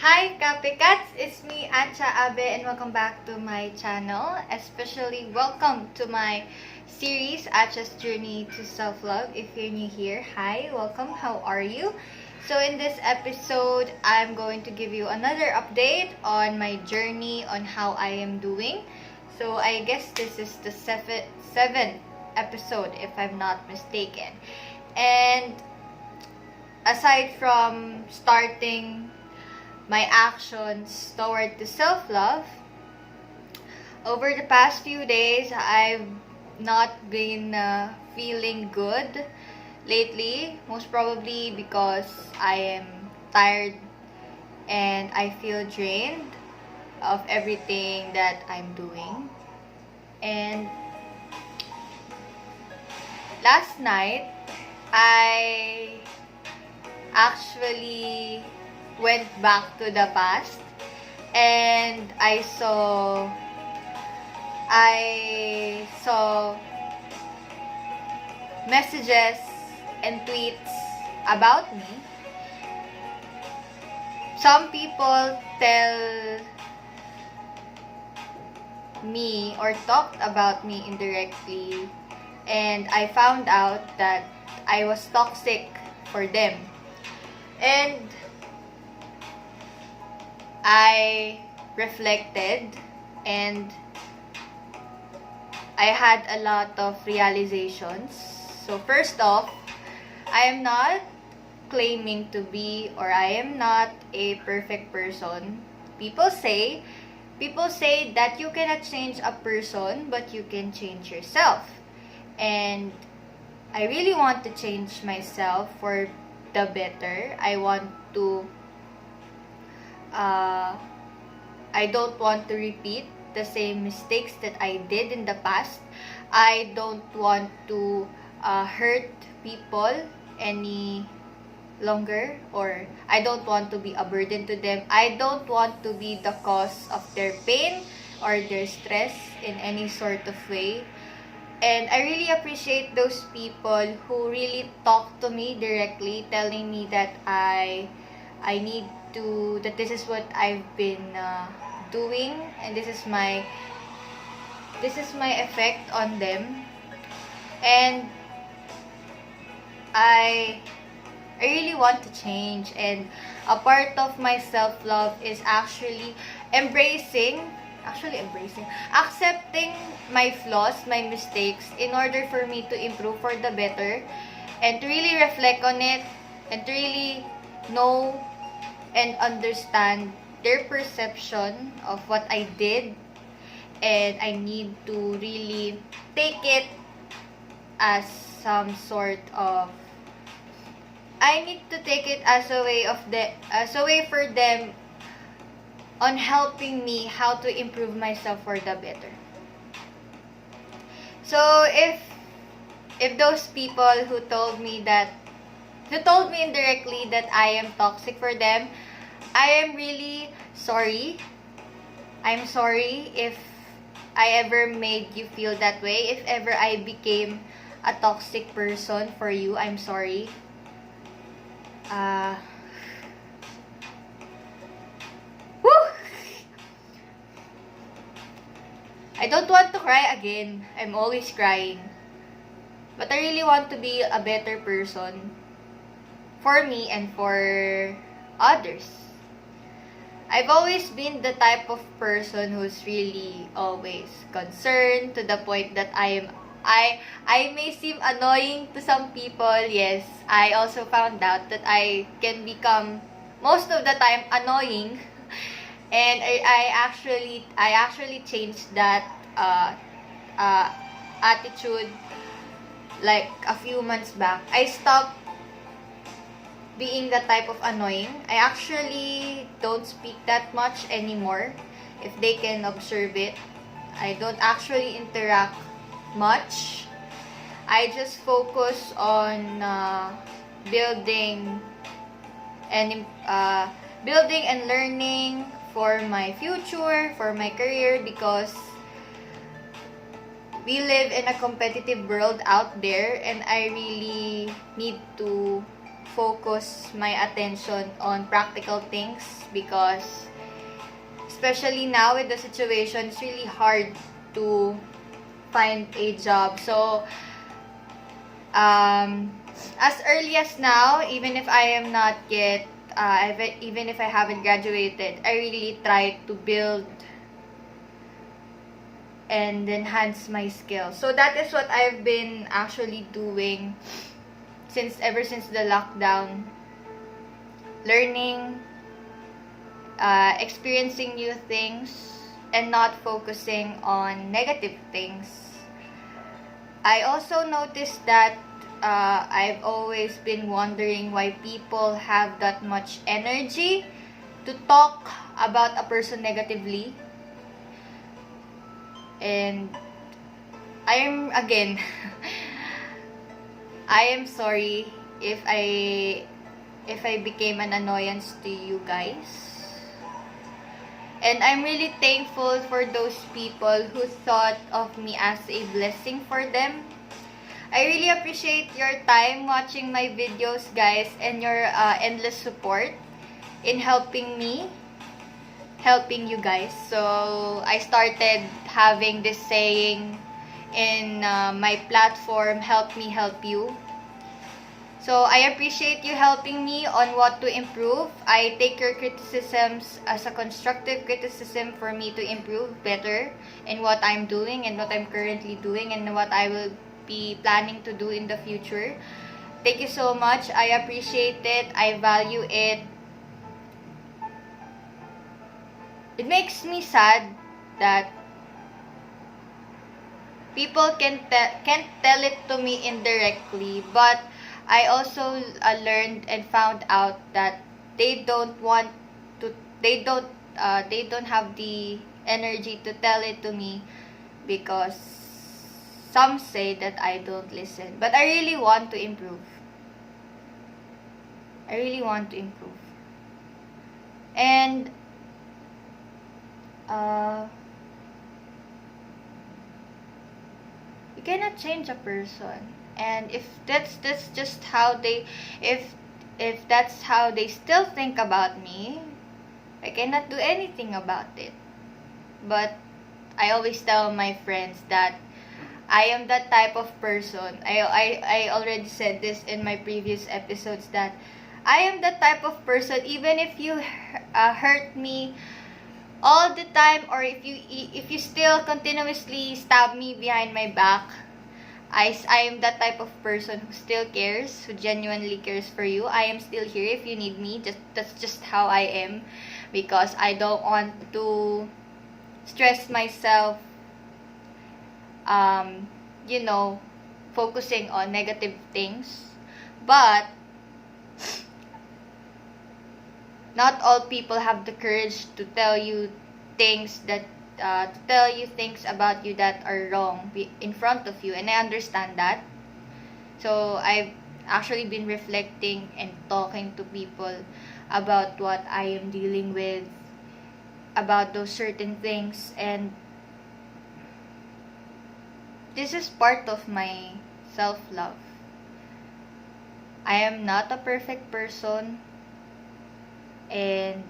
Hi copycats! It's me, Atcha Abe, and welcome back to my channel. Especially welcome to my series, Atcha's Journey to Self-Love. If you're new here, hi, welcome, how are you? So in this episode, I'm going to give you another update on my journey, on how I am doing. So I guess this is the seventh episode, if I'm not mistaken. And aside from starting my actions toward the self-love, over the past few days, I've not been feeling good lately. Most probably because I am tired and I feel drained of everything that I'm doing. And last night, I actually went back to the past and I saw messages and tweets about me. Some people tell me or talked about me indirectly, and I found out that I was toxic for them. And I reflected and I had a lot of realizations. So first off, I am not claiming to be, or I am not a perfect person. People say that you cannot change a person, but you can change yourself. And I really want to change myself for the better. I want to I don't want to repeat the same mistakes that I did in the past. I don't want to hurt people any longer, or I don't want to be a burden to them. I don't want to be the cause of their pain or their stress in any sort of way. And I really appreciate those people who really talk to me directly, telling me that I need to, that this is what I've been doing, and this is my effect on them. And I really want to change, and a part of my self-love is accepting my flaws, my mistakes, in order for me to improve for the better, and to really reflect on it, and to really know and understand their perception of what I did. And I need to really take it as some sort of, I need to take it as a way for them on helping me how to improve myself for the better. So if those people who told me indirectly that I am toxic for them, I am really sorry. I'm sorry if I ever made you feel that way. If ever I became a toxic person for you, I'm sorry. I don't want to cry again. I'm always crying. But I really want to be a better person for me and for others. I've always been the type of person who's really always concerned, to the point that I may seem annoying to some people. Yes, I also found out that I can become most of the time annoying. And I actually changed that attitude like a few months back. I stopped being the type of annoying. I actually don't speak that much anymore, if they can observe it. I don't actually interact much. I just focus on building and learning for my future, for my career, because we live in a competitive world out there, and I really need to focus my attention on practical things, because especially now with the situation, it's really hard to find a job. So as early as now, even if I am not yet even if I haven't graduated, I really try to build and enhance my skills. So that is what I've been actually doing ever since the lockdown. Learning, experiencing new things, and not focusing on negative things. I also noticed that I've always been wondering why people have that much energy to talk about a person negatively. And I am sorry if I became an annoyance to you guys. And I'm really thankful for those people who thought of me as a blessing for them. I really appreciate your time watching my videos, guys, and your endless support in helping you guys. So I started having this saying in my platform, help me help you. So I appreciate you helping me on what to improve. I take your criticisms as a constructive criticism for me to improve better in what I'm doing and what I'm currently doing and what I will be planning to do in the future. Thank you so much. I appreciate it. I value it. It makes me sad that people can't tell it to me indirectly, but I also learned and found out that they don't have the energy to tell it to me, because some say that I don't listen. But I really want to improve. And you cannot change a person. And if that's just how they if that's how they still think about me, I cannot do anything about it. But I always tell my friends that I am that type of person. I already said this in my previous episodes, that I am that type of person, even if you hurt me all the time, or if you still continuously stab me behind my back, I am that type of person who still cares, who genuinely cares for you. I am still here if you need me. That's just how I am, because I don't want to stress myself, focusing on negative things. But not all people have the courage to tell you things about you that are wrong in front of you, and I understand that. So I've actually been reflecting and talking to people about what I am dealing with, about those certain things, and this is part of my self-love. I am not a perfect person, and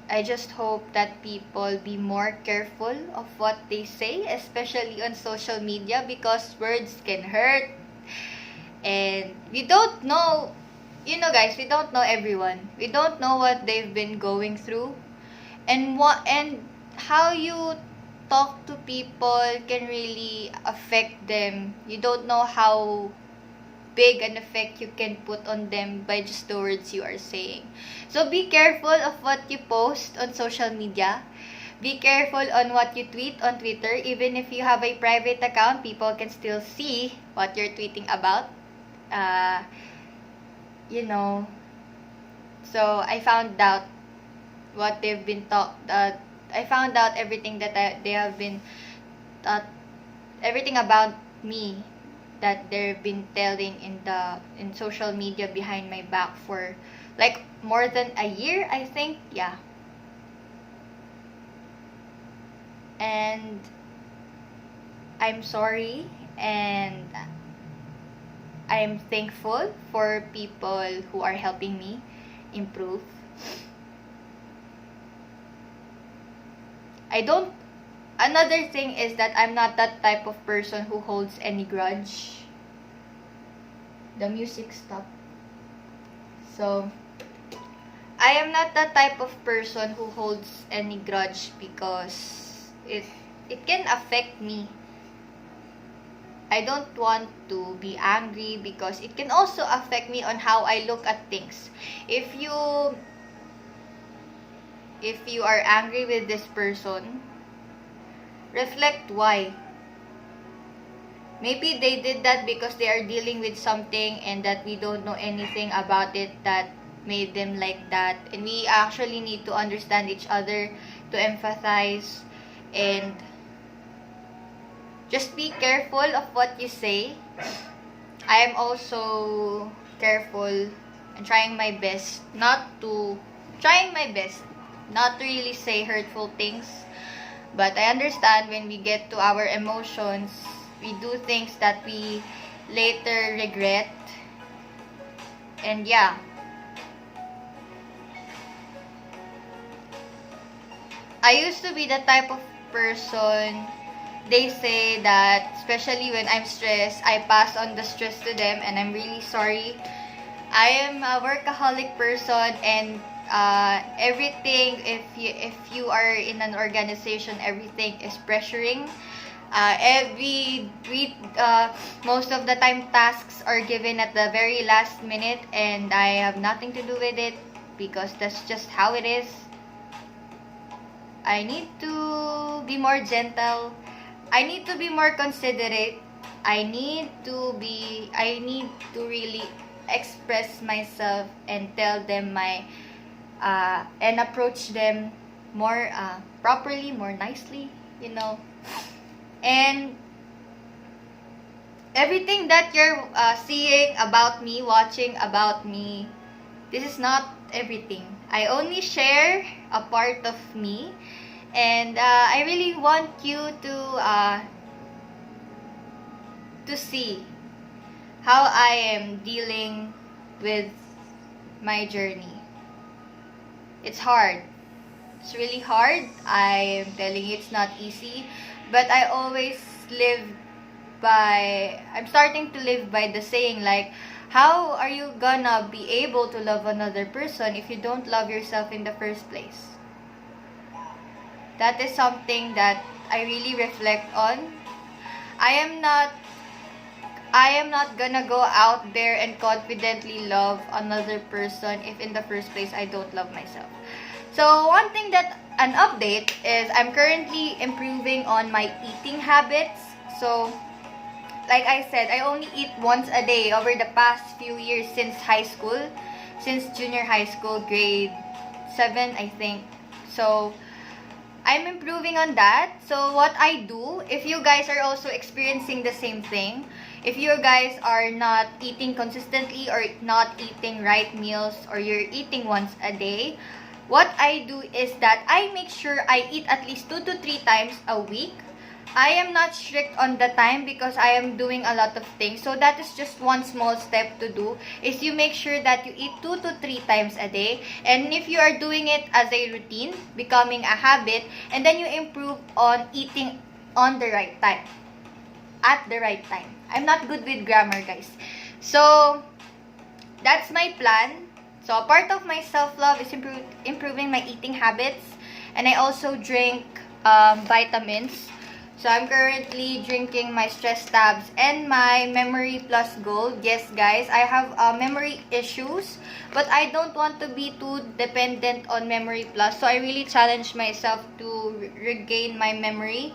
I just hope that people be more careful of what they say, especially on social media, because words can hurt. And we don't know, guys, we don't know everyone. We don't know what they've been going through. And how you talk to people can really affect them. You don't know how big an effect you can put on them by just the words you are saying. So be careful of what you post on social media. Be careful on what you tweet on Twitter. Even if you have a private account, people can still see what you're tweeting about. So I found out what they've been I found out everything that they have been everything about me that they've been telling in social media behind my back for like more than a year, I think. Yeah. And I'm sorry, and I am thankful for people who are helping me improve. Another thing is that I'm not that type of person who holds any grudge. The music stopped. So, I am not that type of person who holds any grudge because it can affect me. I don't want to be angry because it can also affect me on how I look at things. If you are angry with this person, reflect why. Maybe they did that because they are dealing with something and that we don't know anything about it that made them like that. And we actually need to understand each other, to empathize, and just be careful of what you say. I am also careful and trying my best not to really say hurtful things. But I understand when we get to our emotions, we do things that we later regret. And yeah. I used to be the type of person, they say that, especially when I'm stressed, I pass on the stress to them, and I'm really sorry. I am a workaholic person, and everything, if you are in an organization, everything is pressuring. Most of the time, tasks are given at the very last minute, and I have nothing to do with it because that's just how it is. I need to be more gentle. I need to be more considerate. I need to really express myself and tell them and approach them more properly, more nicely, And everything that you're seeing about me, watching about me, this is not everything. I only share a part of me, and I really want you to see how I am dealing with my journey. It's hard. It's really hard. I am telling you, it's not easy. But I always I'm starting to live by the saying, like, how are you gonna be able to love another person if you don't love yourself in the first place? That is something that I really reflect on. I am not gonna go out there and confidently love another person if in the first place I don't love myself. So an update is I'm currently improving on my eating habits. So, like I said, I only eat once a day over the past few years since junior high school, grade 7, I think. So, I'm improving on that. So, what I do, if you guys are also experiencing the same thing, if you guys are not eating consistently or not eating right meals, or you're eating once a day, what I do is that I make sure I eat at least 2 to 3 times a week. I am not strict on the time because I am doing a lot of things. So that is just one small step to do, is you make sure that you eat 2 to 3 times a day. And if you are doing it as a routine, becoming a habit, and then you improve on eating on the right time. At the right time. I'm not good with grammar, guys. So, that's my plan. So, a part of my self-love is improving my eating habits. And I also drink vitamins. So, I'm currently drinking my stress tabs and my Memory Plus Gold. Yes, guys, I have memory issues, but I don't want to be too dependent on Memory Plus. So, I really challenge myself to regain my memory.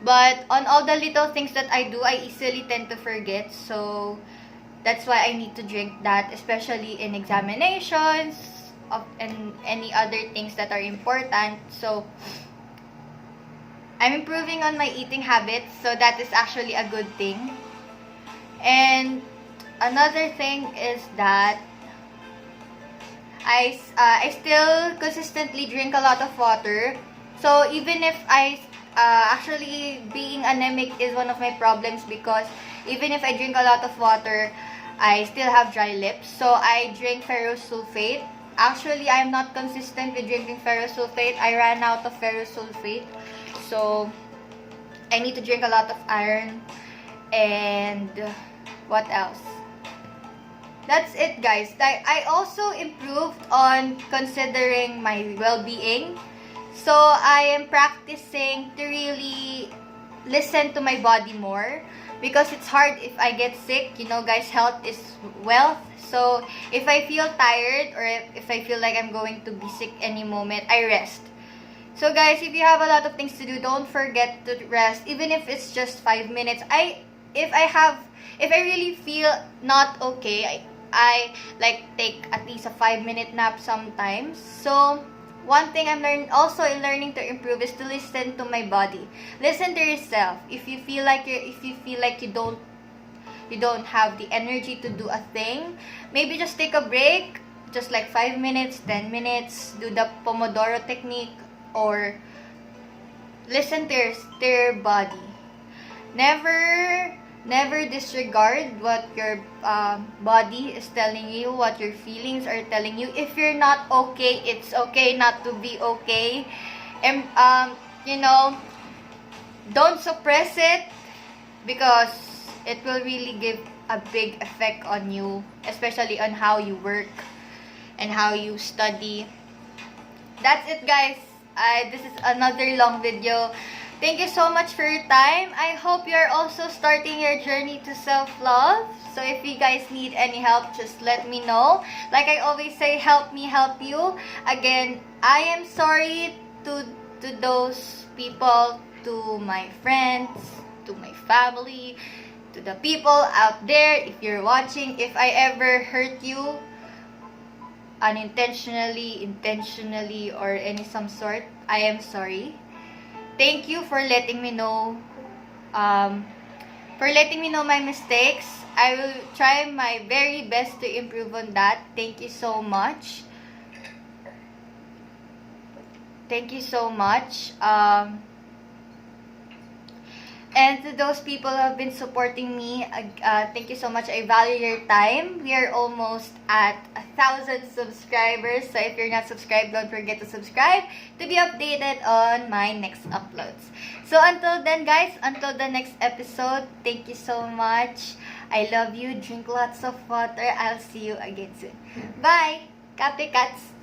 But on all the little things that I do, I easily tend to forget. So, that's why I need to drink that, especially in examinations and any other things that are important. So, I'm improving on my eating habits, so that is actually a good thing. And another thing is that I still consistently drink a lot of water. So even if actually being anemic is one of my problems, because even if I drink a lot of water, I still have dry lips. So I drink ferrous sulfate. Actually, I'm not consistent with drinking ferrous sulfate. I ran out of ferrous sulfate. So I need to drink a lot of iron. And what else? That's it, guys. I also improved on considering my well-being. So I am practicing to really listen to my body more, because it's hard if I get sick. You know, guys, health is wealth. So if I feel tired or if I feel like I'm going to be sick any moment, I rest. So guys, if you have a lot of things to do, don't forget to rest, even if it's just 5 minutes. If I really feel not okay, I like take at least a 5-minute nap sometimes. So one thing I'm learning to improve is to listen to my body. Listen to yourself. If you feel like you don't have the energy to do a thing, maybe just take a break, just like 5 minutes, 10 minutes, do the Pomodoro technique, or listen to your body. Never disregard what your body is telling you, what your feelings are telling you. If you're not okay, it's okay not to be okay. And you know, don't suppress it, because it will really give a big effect on you, especially on how you work and how you study. That's it, guys. This is another long video. Thank you so much for your time. I hope you're also starting your journey to self-love. So if you guys need any help, just let me know. Like I always say, help me help you. Again, I am sorry to those people, to my friends, to my family, to the people out there. If you're watching, if I ever hurt you unintentionally, intentionally, or any some sort, I am sorry. Thank you for letting me know my mistakes. I will try my very best to improve on that. Thank you so much. Thank you so much. And to those people who have been supporting me, thank you so much. I value your time. We are almost at 1,000 subscribers. So if you're not subscribed, don't forget to subscribe to be updated on my next uploads. So until then, guys, until the next episode, thank you so much. I love you. Drink lots of water. I'll see you again soon. Bye! Copycats!